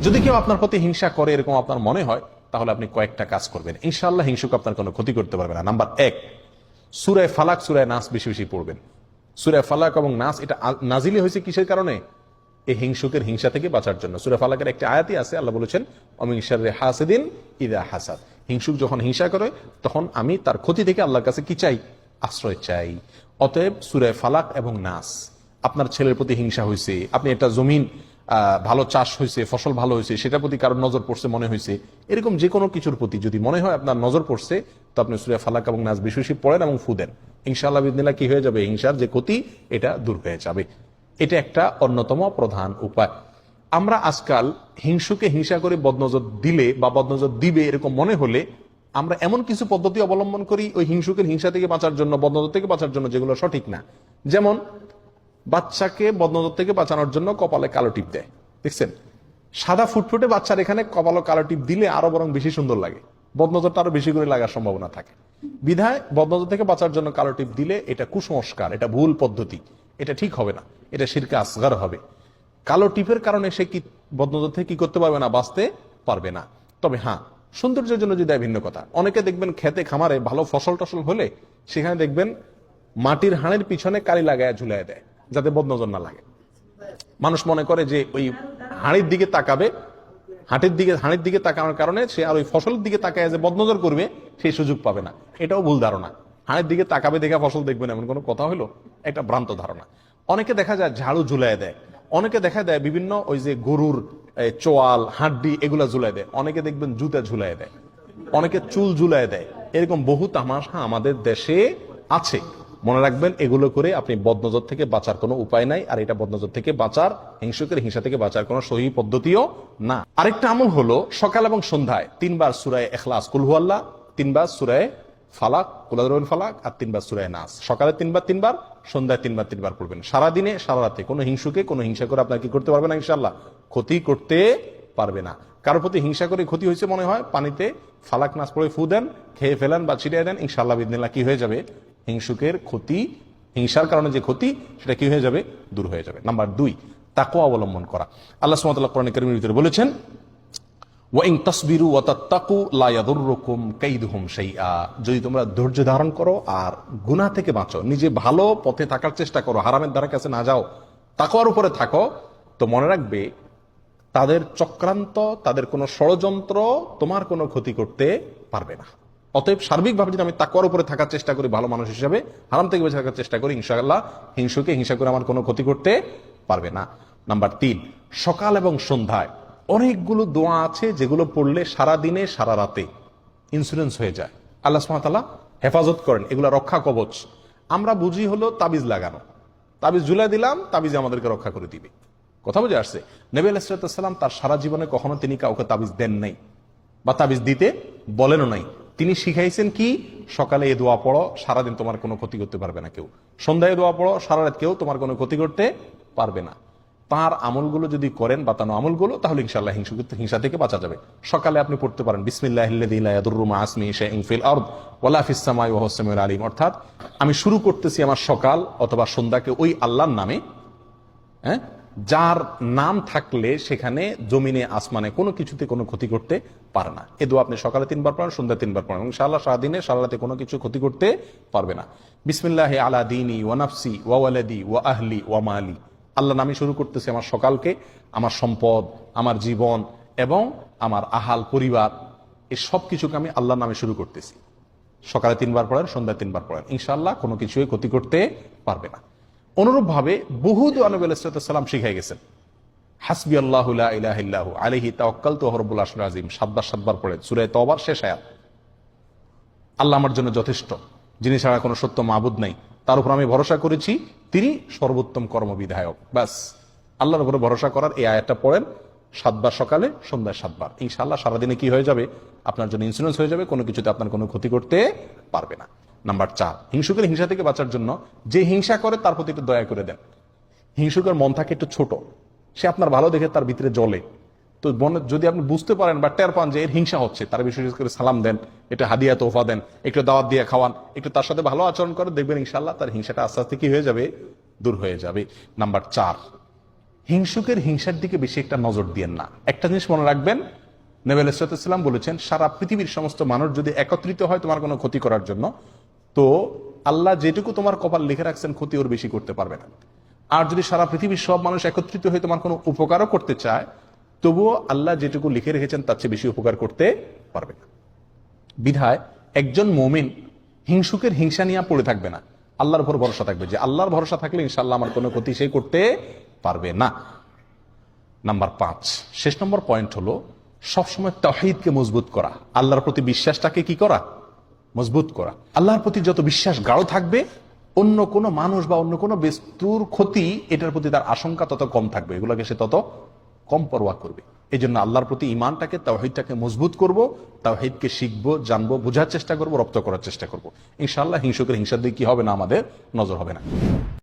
যদি কেউ আপনার প্রতি হিংসা করে এরকম আপনার মনে হয়, তাহলে আপনি কয়েকটা কাজ করবেন, ইনশাআল্লাহ হিংসুক আপনার কোনো ক্ষতি করতে পারবে না। নাম্বার 1, সূরা ফালাক সূরা নাস বেশি বেশি পড়বেন। সূরা ফালাক এবং নাস এটা নাজিলি হয়েছে কিসের কারণে? এই হিংসুকের হিংসা থেকে বাঁচার জন্য। সূরা ফালাকের একটি আয়াতই আছে, আল্লাহ বলেছেন ওমিন শাররি হাসিদিন ইযা হাসাদ। হিংসুক যখন হিংসা করে তখন আমি তার ক্ষতি থেকে আল্লাহর কাছে কি চাই? আশ্রয় চাই। অতএব সূরা ফালাক এবং নাস। আপনার ছেলের প্রতি হিংসা হয়েছে, আপনি একটা জমিন ভালো চাষ হয়েছে, ফসল ভালো হয়েছে, সেটার প্রতি কারোর নজর পড়ছে মনে হয়েছে, এরকম যে কোনো কিছুর প্রতি যদি মনে হয় আপনার নজর পড়ছে, তো আপনি সূরা ফালাক এবং নাস বেশি বেশি পড়েন এবং ফু দেন। ইনশাআল্লাহ বিদিনিল্লাহ কি হয়ে যাবে? হিংসার যে ক্ষতি এটা দূর হয়ে যাবে। এটা একটা অন্যতম প্রধান উপায়। আমরা আজকাল হিংসুকে হিংসা করে বদনজর দিলে বা বদনজর দিবে এরকম মনে হলে আমরা এমন কিছু পদ্ধতি অবলম্বন করি ওই হিংসুকের হিংসা থেকে বাঁচার জন্য, বদনজর থেকে বাঁচার জন্য, যেগুলো সঠিক না। যেমন বাচ্চাকে বদনজর থেকে বাঁচানোর জন্য কপালে কালো টিপ দেয়, দেখছেন? সাদা ফুটফুটে বাচ্চার এখানে কপালে কালো টিপ দিলে আরো বরং বেশি সুন্দর লাগে, বদনজরটা আরো বেশি করে লাগার সম্ভাবনা থাকে। বিধায় বদনজর থেকে বাঁচার জন্য কালো টিপ দিলে এটা কুসংস্কার, এটা ভুল পদ্ধতি, এটা ঠিক হবে না, এটা শিরকে আসগার হবে। কালো টিপের কারণে সে কি বদনজর থেকে কি করতে পারবে না? বাঁচতে পারবে না। তবে হ্যাঁ, সৌন্দর্যের জন্য যদি ভিন্ন কথা। অনেকে দেখবেন খেতে খামারে ভালো ফসল টসল হলে সেখানে দেখবেন মাটির হাঁড়ির পিছনে কালি লাগায় ঝুলাই দেয় যাতে বদনজর না লাগে। মানুষ মনে করে যে ওই হাঁড়ির দিকে তাকাবে, হাঁড়ির দিকে তাকানোর কারণে সে আর ওই ফসলের দিকে তাকায় যে বদনজর করবে সেই সুযোগ পাবে না। এটাও ভুল ধারণা। হাঁড়ির দিকে তাকাবে দেখে ফসল দেখবেন এমন কোনো কথা হলো? একটা ভ্রান্ত ধারণা। অনেকে দেখা যায় ঝাড়ু ঝুলাই দেয়, অনেকে দেখা দেয় বিভিন্ন ওই যে গরুর চোয়াল হাড্ডি এগুলা ঝুলাই দেয়, অনেকে দেখবেন জুতা ঝুলাই দেয়, অনেকে চুল ঝুলাই দেয়। এরকম বহু তামাশা আমাদের দেশে আছে। মনে রাখবেন, এগুলো করে আপনি বদনজর থেকে বাঁচার কোনো উপায় নাই। আর এটা বদনজর থেকে বাঁচার, হিংসুকের হিংসা থেকে বাঁচার কোনো সহি পদ্ধতিও না। আরেকটা আমল হলো সকাল এবং সন্ধ্যায় 3 বার সূরা ইখলাস কুল হুয়াল্লাহ, 3 বার সূরা ফালাক কুল আযরুল ফালাক, আর 3 বার সূরা নাস। সকালে 3 বার 3 বার, সন্ধ্যায় 3 বার 3 বার পড়বেন। সারাদিনে সারা রাতে কোনো হিংসুকে কোনো হিংসা করে আপনার কি করতে পারবে না? ইনশাআল্লাহ ক্ষতি করতে পারবে না। কারোর প্রতি হিংসা করে ক্ষতি হয়েছে মনে হয়, পানিতে ফালাক নাস পড়ে ফু দেন, খেয়ে ফেলেন বা ছিটিয়ে দেন, ইনশাআল্লাহ বিদিনিল্লাহ কি হয়ে যাবে? হিংসুকের ক্ষতি, হিংসার কারণে যে ক্ষতি সেটা কি হয়ে যাবে? দূর হয়ে যাবে। নাম্বার 2, তাকওয়া অবলম্বন করা। আল্লাহ সুবহানাহু ওয়া তাআলা কোরআন কারীমের ভিতরে বলেছেন ওয়া ইন তাসবিরু ওয়া তাত্তাকু লা ইয়াদুররুকুম কাইদুহুম শাইআ। যদি তোমরা ধৈর্য ধারণ করো আর গুনাহ থেকে বাঁচো, নিজে ভালো পথে থাকার চেষ্টা করো, হারামের দ্বারা কাছে না যাও, তাকওয়ার উপরে থাকো, তো মনে রাখবে তাদের চক্রান্ত, তাদের কোনো ষড়যন্ত্র তোমার কোনো ক্ষতি করতে পারবে না। অতএব সার্বিকভাবে যদি আমি তাকওয়ার উপরে থাকার চেষ্টা করি, ভালো মানুষ হিসেবে হারাম থেকে বেঁচে থাকার চেষ্টা করি, ইনশাআল্লাহ হিংসুকে হিংসা করে আমার কোনো ক্ষতি করতে পারবে না। নাম্বার 3, সকাল এবং সন্ধ্যায় অনেকগুলো দোয়া আছে যেগুলো পড়লে সারা দিনে সারা রাতে ইন্স্যুরেন্স হয়ে যায়। আল্লাহ সুবহানাহু ওয়া তাআলা হেফাজত করেন, এগুলো রক্ষা কবচ। আমরা বুঝি হলো তাবিজ লাগানো, তাবিজ ঝুলাই দিলাম, তাবিজ আমাদেরকে রক্ষা করে দিবে। কথা বুঝে আসছে? নবী আলাইহিস সালাম তার সারা জীবনে কখনো তিনি কাউকে তাবিজ দেন নাই বা তাবিজ দিতে বলেনও নাই। তিনি শিখাইছেন কি? সকালে এ দোয়া পড়ো, সারাদিন তোমার কোনো ক্ষতি করতে পারবে না কেউ। সন্ধ্যায় দোয়া পড়ো, সারা রাত কেউ তোমার কোনো ক্ষতি করতে পারবে না। তার আমলগুলো যদি করেন, বাতানো আমলগুলো, তাহলে ইনশাআল্লাহ হিংসা থেকে বাঁচা যাবে। সকালে আপনি পড়তে পারেন বিসমিল্লাহিল্লাযী লা ইয়াদুররু মা ইসমিহি শাইউন ফিল আরদ ওয়ালা ফিস সামাই ওয়া হুয়াস সামিউল আলিম। অর্থাৎ আমি শুরু করতেছি আমার সকাল অথবা সন্ধ্যাকে ওই আল্লাহর নামে, হ্যাঁ, যার নাম থাকলে সেখানে জমিনে আসমানে কোনো কিছুতে কোনো ক্ষতি করতে পারে না। এ দোয়া আপনি সকালে 3 বার পড়েন, সন্ধ্যায় 3 বার পড়েন, ইনশাআল্লাহ সারাদিনে সারা রাতে কোনো কিছু ক্ষতি করতে পারবে না। বিসমিল্লাহি আলা দীনি ওয়া নাফসি ওয়া ওয়ালাদি ওয়া আহলি ওয়া মালি। আল্লাহ নামে শুরু করতেছি আমার সকালকে, আমার সম্পদ, আমার জীবন এবং আমার আহাল পরিবার, এই সব কিছুকে আমি আল্লাহর নামে শুরু করতেছি। সকালে 3 বার পড়েন, সন্ধ্যায় 3 বার পড়েন, ইনশাআল্লাহ কোনো কিছুই ক্ষতি করতে পারবে না। অনুরূপ ভাবে বহু দোয়া নবী আলাইহিস সালাম শিখাই গেছেন। হাসবি আল্লাহু লা ইলাহা ইল্লাহু আলাইহি তাওয়াক্কালতু ওয়া হুয়া রাব্বুল আরশিল আযীম 7 বার পড়ে সূরা তাওবার শেষ আয়াত। আল্লাহ আমার জন্য যথেষ্ট, যিনি ছাড়া কোনো সত্য মাবুদ নাই, তার উপর আমি ভরসা করেছি, তিনি সর্বোত্তম কর্মবিধায়ক। ব্যাস, আল্লাহর উপরে ভরসা করার এই আয়াতটা পড়েন 7 বার সকালে, সন্ধ্যায় 7 বার, ইনশাআল্লাহ সারাদিনে কি হয়ে যাবে? আপনার জন্য ইন্স্যুরেন্স হয়ে যাবে, কোনো কিছুতে আপনার কোনো ক্ষতি করতে পারবে না। নাম্বার 4, হিংসুকের হিংসা থেকে বাঁচার জন্য যে হিংসা করে তার প্রতি একটু দয়া করে দেন। হিংসুকের মন থাকে একটু ছোট, সে আপনার ভালো দেখে তার ভিতরে জ্বলে, তো যদি আপনি বুঝতে পারেন বা টের পান যে এর হিংসা হচ্ছে, তার বিশেষ করে সালাম দেন, একটু হাদিয়া তোফা দেন, একটু দাওয়াত দিয়ে খাওয়ান, একটু তার সাথে ভালো আচরণ করে, দেখবেন ইনশাআল্লাহ তার হিংসাটা আস্তে আস্তে কি হয়ে যাবে? দূর হয়ে যাবে। নাম্বার 4, হিংসুকের হিংসার দিকে বেশি একটা নজর দিয়েন না। একটা জিনিস মনে রাখবেন, নবী আলাইহিস সালাম বলেছেন, সারা পৃথিবীর সমস্ত মানুষ যদি একত্রিত হয় তোমার কোনো ক্ষতি করার জন্য, তো আল্লাহ যেটুকু তোমার কপাল লিখে রাখছেন ক্ষতি ওর বেশি করতে পারবে না। আর যদি সারা পৃথিবীর সব মানুষ একত্রিত হয়ে তোমার কোনো উপকারও করতে চায়, তবুও আল্লাহ যেটুকু লিখে রেখেছেন তার চেয়ে বেশি উপকার করতে পারবে না। বিধায় একজন মুমিন হিংসুকের হিংসা নিয়ে পড়ে থাকবে না, আল্লাহর উপর ভরসা থাকবে যে আল্লাহর ভরসা থাকলে ইনশাআল্লাহ আমার কোনো ক্ষতি সে করতে পারবে না। নাম্বার 5, শেষ নম্বর পয়েন্ট হলো সবসময় তাওহীদকে মজবুত করা, আল্লাহর প্রতি বিশ্বাসটাকে কি করা, মজবুত করা। আল্লাহর প্রতি যত বিশ্বাস গাঢ় থাকবে, অন্য কোনো মানুষ বা অন্য কোনো বস্তুর ক্ষতি এটার প্রতি তার আশঙ্কা তত কম থাকবে, এগুলোকে সে তত কম পরোয়া করবে। এই জন্য আল্লাহর প্রতি ইমানটাকে, তাওহীদটাকে মজবুত করব, তাওহীদকে শিখবো, জানবো, বোঝার চেষ্টা করবো, রপ্ত করার চেষ্টা করবো। ইনশাআল্লাহ হিংসুকের হিংসার দিকে কি হবে না, আমাদের নজর হবে না।